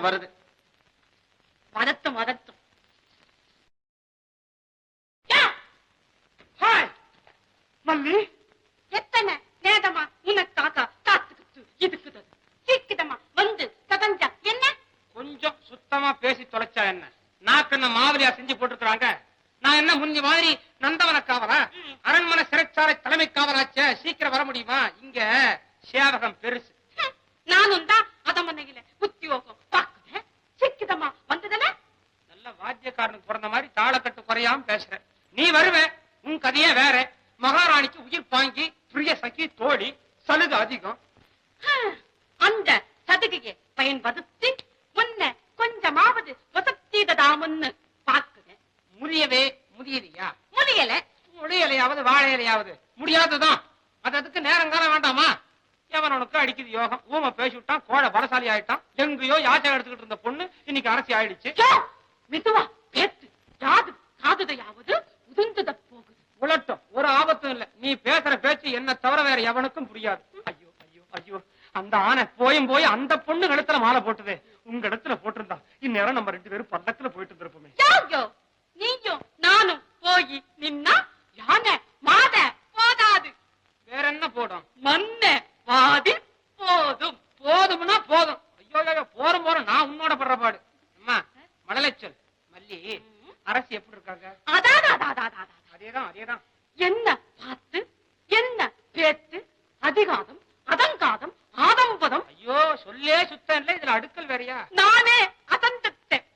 வருது. வரட்டும் வரட்டும். மல்லி எத்தனை நேதமா உனக்காக காத்துக்கிட்டு இதுக்குது. சீக்கிரமா வந்து கதஞ்சா என்ன? கொஞ்சம் சுத்தமா பேசி தொலைச்சா என்ன? நாக்கு என்ன மாவலியா செஞ்சு போட்டுருக்காங்க. நான் என்ன முன்ன மாதிரி நந்தவன காவலா? அரண்மனை சிறைச்சாலை தலைமை காவலாச்ச. சீக்கிரம் வர முடியுமா? இங்க சேவகம் பெருசு. நானும் தான் அதமனையில உத்தியோகம் பாக்குறேன். சீக்கிரமா வந்ததுல நல்ல வாத்தியக்காரனுக்கு பிறந்த மாதிரி தாளக்கட்டு குறையாம பேசுற. நீ வருவ, உன் கதையே வேற. மகாராணிக்கு உயிர் பாங்கி பிரிய சகி தோழி சலுகை அதிகம். அந்த சலுகையை பயன்படுத்தி முன்ன கொஞ்சமாவது வசத்தீதாமன்னு பாக்குறேன். முடியவே முடியலையா? முடியல. முடியலையாவது வாழையிலையாவது முடியாதுதான். அதுக்கு நேரங்காலம் வேண்டாமா? எவனுக்கு அடிக்குது யோகம். ஊமை பேசி விட்டான், கோழ பலசாலி ஆயிட்டான். எங்கேயோ யாச்சகம் எடுத்துக்கிட்டு இருந்த பொண்ணு இன்னைக்கு அரசி ஆயிடுச்சு. மெதுவா பேத்து யாது காதுதையாவது உதிர்ந்துத போகுது. உலட்டும், ஒரு ஆபத்தும் இல்ல. நீ பேசுற பேச்சு என்ன தவிர வேற எவனுக்கும் புரியாது. ஐயோ ஐயோ ஐயோ, அந்த ஆனை போயும் போய் அந்த பொண்ணு கழுத்துல மாலை போட்டுது. உங்க இடத்துல போட்டிருந்தா இந்நேரம் நம்ம 2 பேரும் பல்லக்குல போயிட்டு இருந்திருப்போமே. நீயும் நானும் போய் நின்னா யானை மாத போதாது. வேற என்ன போடும்? மண்ண வாதி போதும். போதும்னா போதும். ஐயோ ஐயோ, போறோம் போறோம். நான் உன்னோட படுற பாடு. அம்மா மழலைச்சல் மல்லி, அரசி எப்படி இருக்காங்க? அதேதான் அதேதான். என்ன பார்த்து என்ன பேத்து அதிகாதம் அதங்காதம் ஆதம்பதம். ஐயோ சொல்லே சுத்தம் இல்ல, இதுல அடுக்கல் வேறையா? நானே அதந்தேன்.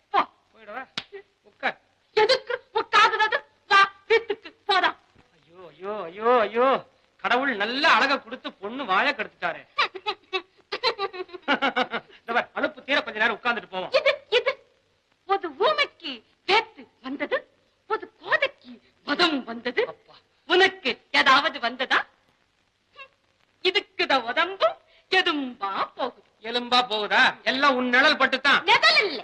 போயிடுவா, உட்கார். எதுக்கு உட்கார்றது? வா வீட்டுக்கு போடா. ஐயோ ஐயோ ஐயோ ஐயோ, கடவுள் நல்ல அழக கொடுத்து பொண்ணு வாழ கெடுத்துட்டாரு. அலுப்பு தீர கொஞ்ச நேரம் உட்கார்ந்துட்டு போவோம். இது இது ஒரு ஊமைக்கு பேத்து வந்தது, ஒரு கோதைக்கு வதம் வந்தது. உனக்கு ஏதாவது வந்ததா? இதுக்குத உடம்பும் எதும்பா போகுது. எலும்பா போகுதா? எல்லாம் உன் நிழல் பட்டுத்தான். நிழல் இல்ல,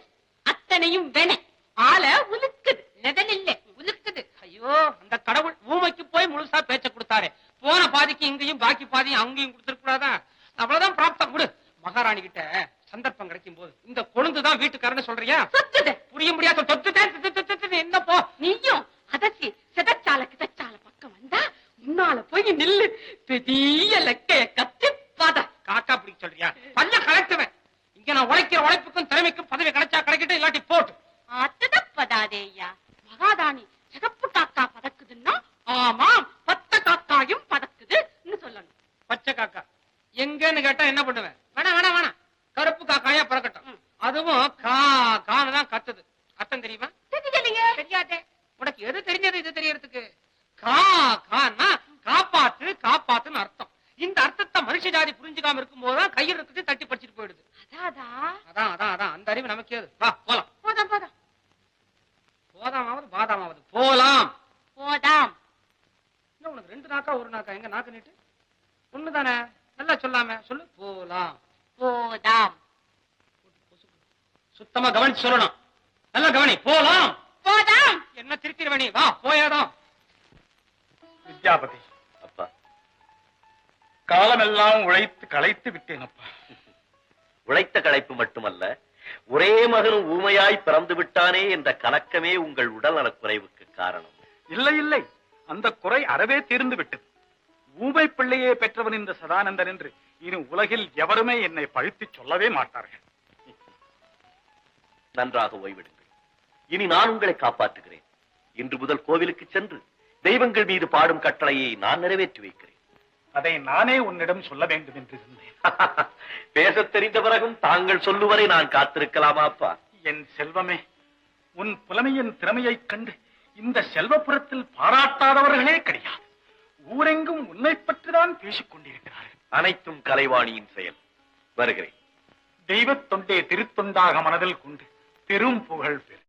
அத்தனையும் வென ஆள உலுக்குது. நிழல் இல்ல, உலுக்குது. ஐயோ, அந்த கடவுள் ஊமைக்கு போய் முழுசா பேச்ச கொடுத்தாரு. போன பாதிக்கு இங்கேயும் பாக்கி பாதியும் அங்கேயும் கொடுத்துருக்க கூடாதா? அவ்வளவுதான் பிராப்தம். கொடு. மகாராணி கிட்ட சந்தர்ப்பம் கிடைக்கும் போது இந்த கொழுந்துதான் வீட்டுக்காரன்னு சொல்றியா? புரிய முடியாத தொத்துட்டேன். என்ன போ. நீயும் அதச்சி சிதச்சால கிதச்சால பக்கம் வந்தா முன்னால போய் நில்லு. பெரிய லக்கைய கத்தி பாத. காக்கா பிடிக்க சொல்றியா? பல்ல கலட்டுவேன். இங்க நான் உழைக்கிற உழைப்புக்கும் திறமைக்கும் பதவி கிடைச்சா கிடைக்கட்டும், இல்லாட்டி போட்டு. அத்ததப்பதாதேயா. மகாதானி சிகப்பு காக்கா பதக்குதுன்னா ஆமாம் பத்த காக்காயும் பதக்குதுன்னு சொல்லணும். பச்சை காக்கா எங்கன்னு கேட்டா என்ன பண்ணுவேன்? வேணா வேணா வேணா, கருப்பு காக்காயா பறக்கட்டும். அதுவும் கா கான்னு தான் கத்துது. அர்த்தம் தெரியுமா? தெரியாதே. உனக்கு எது தெரிஞ்சது இது தெரியறதுக்கு? கா கான்னா காப்பாத்து காப்பாத்துன்னு அர்த்தம். இந்த அர்த்தத்தை மனுஷ ஜாதி புரிஞ்சுக்காம இருக்கும் போதுதான் கையில் இருக்குது தட்டி படிச்சுட்டு போயிடுது. அதான் அதான் அதான், அந்த அறிவு நமக்கு ஏது. வா போலாம். போதாம் போதாம். போதாமாவது பாதாமாவது போலாம். போதாம். இன்னும் உனக்கு 2 நாக்கா 1 நாக்கா? எங்க நாக்கு நீட்டு? ஒண்ணுதானே, நல்லா சொல்லாம சொல்லு. போலாம். போதாம். சுத்தமா கவனிச்சு சொல்லணும். நல்லா கவனி. போலாம். போதாம். என்ன திருத்திருவணி? வா போயாதான். வித்யாபதி அப்பா, காலமெல்லாம் உழைத்து களைத்து விட்டேன் அப்பா. உழைத்த களைப்பு மட்டுமல்ல, ஒரே மகனும் ஊமையாய் பிறந்து விட்டானே என்ற கலக்கமே உங்கள் உடல் நலக்குறைவுக்கு காரணம். இல்லை இல்லை, அந்த குறை அறவே தீர்ந்து விட்டது. ஊமை பிள்ளையே பெற்றவன் இந்த சதானந்தன் என்று இனி உலகில் எவருமே என்னை பழித்து சொல்லவே மாட்டார்கள். நன்றாக ஓய்விடுங்கள். இனி நான் உங்களை காப்பாற்றுகிறேன். இன்று முதல் கோவிலுக்கு சென்று தெய்வங்கள் மீது பாடும் கட்டளையை நான் நிறைவேற்றி வைக்கிறேன். அதை நானே உன்னிடம் சொல்ல வேண்டும் என்று இருந்தேன். பேச தெரிந்த பிறகும் தாங்கள் சொல்லுவரை நான் காத்திருக்கலாமா அப்பா? என் செல்வமே, உன் புலமையின் திறமையைக் கண்டு இந்த செல்வப்புறத்தில் பாராட்டாதவர்களே கிடையாது. ஊரெங்கும் உன்னை பற்றிதான் பேசிக் கொண்டிருக்கிறார்கள். அனைத்தும் கலைவாணியின் செயல். வருகிறேன். தெய்வத் தொண்டே திருத்தொண்டாக மனதில் கொண்டு பெரும் புகழ் பெறு.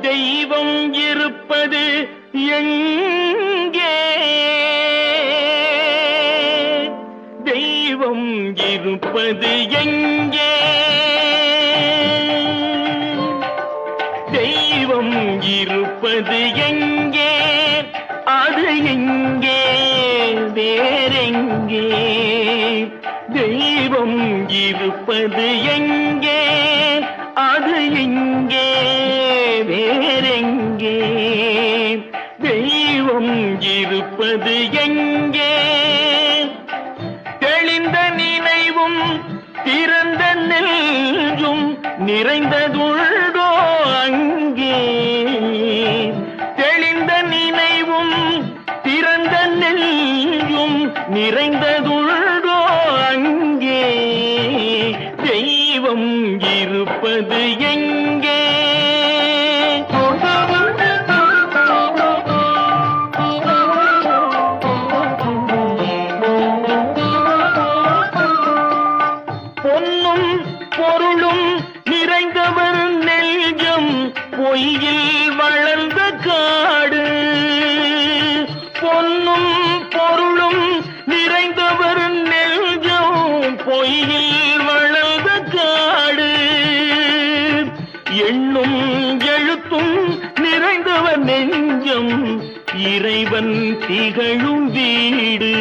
தெய்வம் இருப்பது எங்கே? தெய்வம் இருப்பது எங்கே? தெய்வம் இருப்பது எங்கே? அது எங்கே வேறெங்கே? தெய்வம் இருப்பது எங்கே? அது எங்கே வேறெங்கே? தெய்வம் இருப்பது எங்கே? தெளிந்த நினைவும் திறந்த நெஞ்சும் நிறைந்ததுள்ளோ அங்கே? தெளிந்த நினைவும் திறந்த நெஞ்சும் நிறைந்ததுள்ளோ அங்கே? தெய்வம் இருப்பது எங்கே? பொன்னும் பொருளும் நிறைந்தவர் நெஞ்சம் பொய்யில் வளர்ந்த காடு. பொன்னும் பொருளும் நிறைந்தவர் நெஞ்சம் பொய்யில் வளர்ந்த காடு. எண்ணும் எழுத்தும் நிறைந்தவர் நெஞ்சம் இறைவன் திகழும் வீடு.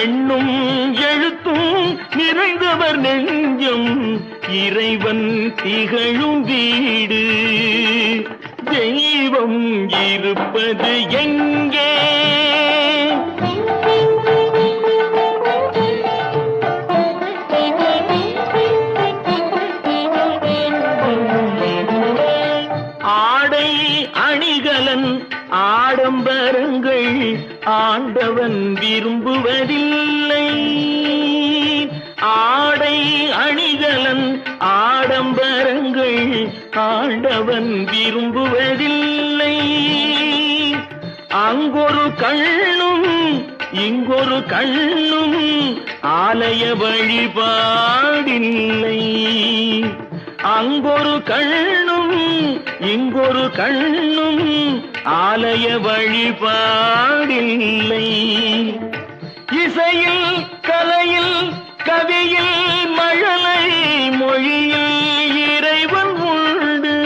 எண்ணும் எழுத்தும் நிறைந்தவர் நெஞ்சம் இறைவன் திகழும் வீடு. தெய்வம் இருப்பது எங்கே? ஆடை அணிகலன் ஆடம்பரங்கள் ஆண்டவன் விரும்புவதில்லை. ஆடை அணிகலன் ஆடம்பரங்கள் ஆண்டவன் விரும்புவதில்லை. அங்கொரு கண்ணும் இங்கொரு கண்ணும் ஆலய வழிபாடில்லை. அங்கொரு கண்ணும் இங்கொரு கண்ணும் ஆலய வழிபாடில்லை. இசையில் கலையில் கவியில் மழலை மொழியில் இறைவன் உண்டு.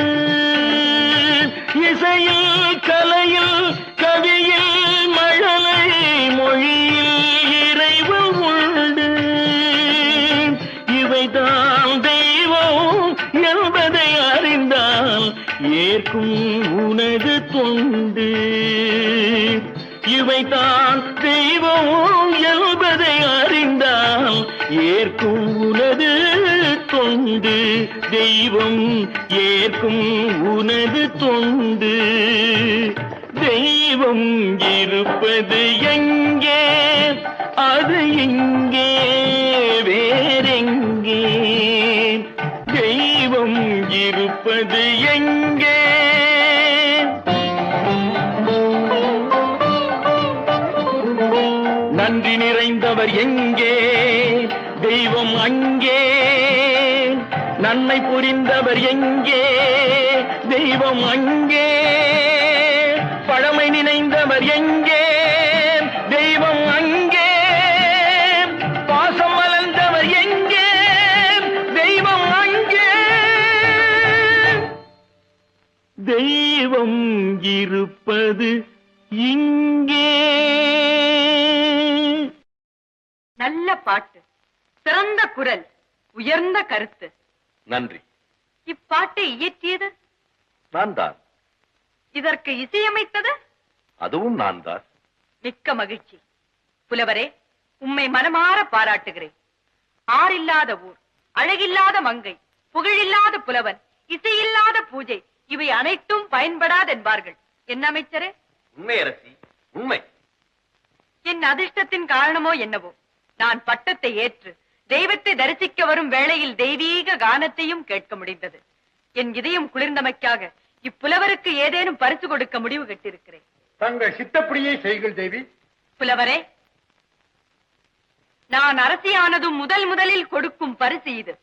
இசையில் கலையில் கவியில் மழலை மொழியில் இறைவன் உண்டு. இவைதான் தெய்வம் என்பதை அறிந்தால் ஏற்கும் உனது தொண்டு. இவைதான் தெய்வம் என்பதை அறிந்தால் ஏற்கும் உனது தொண்டு. தெய்வம் ஏற்கும் உனது தொண்டு. தெய்வம் இருப்பது எங்கே? அது எங்கே வேறெங்கே? தெய்வம் இருப்பது எங்கே? நன்றி நிறைந்தவர் எங்கே? தெய்வம் அங்கே. நன்மை புரிந்தவர் எங்கே? தெய்வம் அங்கே. பழமை நினைந்தவர் எங்கே? தெய்வம் அங்கே. பாசம் மலர்ந்தவர் எங்கே? தெய்வம் அங்கே. தெய்வம் இருப்பது இங்கே. நல்ல பாட்டு, சிறந்த குரல், உயர்ந்த கருத்து. நன்றி. இப்பாட்டை இயற்றியது நான் தான். இதற்கு இசையமைத்தது அதுவும் நான் தான். மிக்க மகிழ்ச்சி. புலவரே, உம்மை மனமாற பாராட்டுகிறேன். ஆறில்லாத ஊர், அழகில்லாத மங்கை, புகழில்லாத புலவன், இசையில்லாத பூஜை, இவை அனைத்தும் பயன்படாதென்பார்கள். என்ன அமைச்சரே? உண்மை அரசி, உண்மை. என் அதிர்ஷ்டத்தின் காரணமோ என்னவோ, நான் பட்டத்தை ஏற்று தெய்வத்தை தரிசிக்க வரும் வேளையில் தெய்வீக கானத்தையும் கேட்க முடிந்தது. என் இதயம் குளிர்ந்தமைக்காக இப்புலவருக்கு ஏதேனும் பரிசு கொடுக்க முடிவு கட்டிருக்கிறேன். தங்கள் சித்தப்படியே செய்கள் தேவி. புலவரே, நான் அரசியானதும் முதலில் கொடுக்கும் பரிசு இது.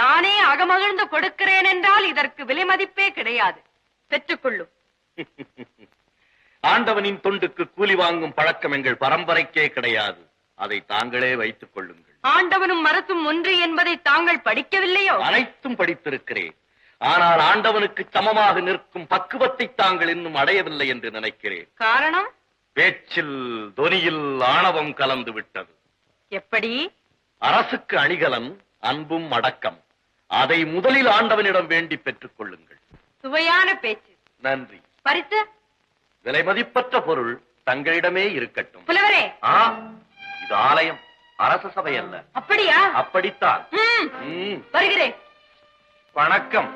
நானே அகமகிழ்ந்து கொடுக்கிறேன் என்றால் இதற்கு விலை மதிப்பே கிடையாது. பெற்றுக்கொள்ளும். ஆண்டவனின் தொண்டுக்கு கூலி வாங்கும் பழக்கம் எங்கள் பரம்பரைக்கே கிடையாது. அதை தாங்களே வைத்துக் கொள்ளுங்கள். ஆண்டவனும் மரசும் ஒன்று என்பதை தாங்கள் படிக்கவில்லையோ? அனைத்தும் படித்திருக்கிறேன். ஆனால் ஆண்டவனுக்கு சமமாக நிற்கும் பக்குவத்தை தாங்கள் இன்னும் அடையவில்லை என்று நினைக்கிறேன். காரணம்? பேச்சில் தொனியில் ஆணவம் கலந்து விட்டது. எப்படி? அரசுக்கு அணிகலன் அன்பும் அடக்கம். அதை முதலில் ஆண்டவனிடம் வேண்டி பெற்றுக் கொள்ளுங்கள். சுவையான பேச்சு. நன்றி. பரிசு? விலை மதிப்பற்ற பொருள் தங்களிடமே இருக்கட்டும். புலவரே, இது ஆலயம், அரச சபை அல்ல. அப்படியா? அப்படித்தான். வருகிறேன். வணக்கம்.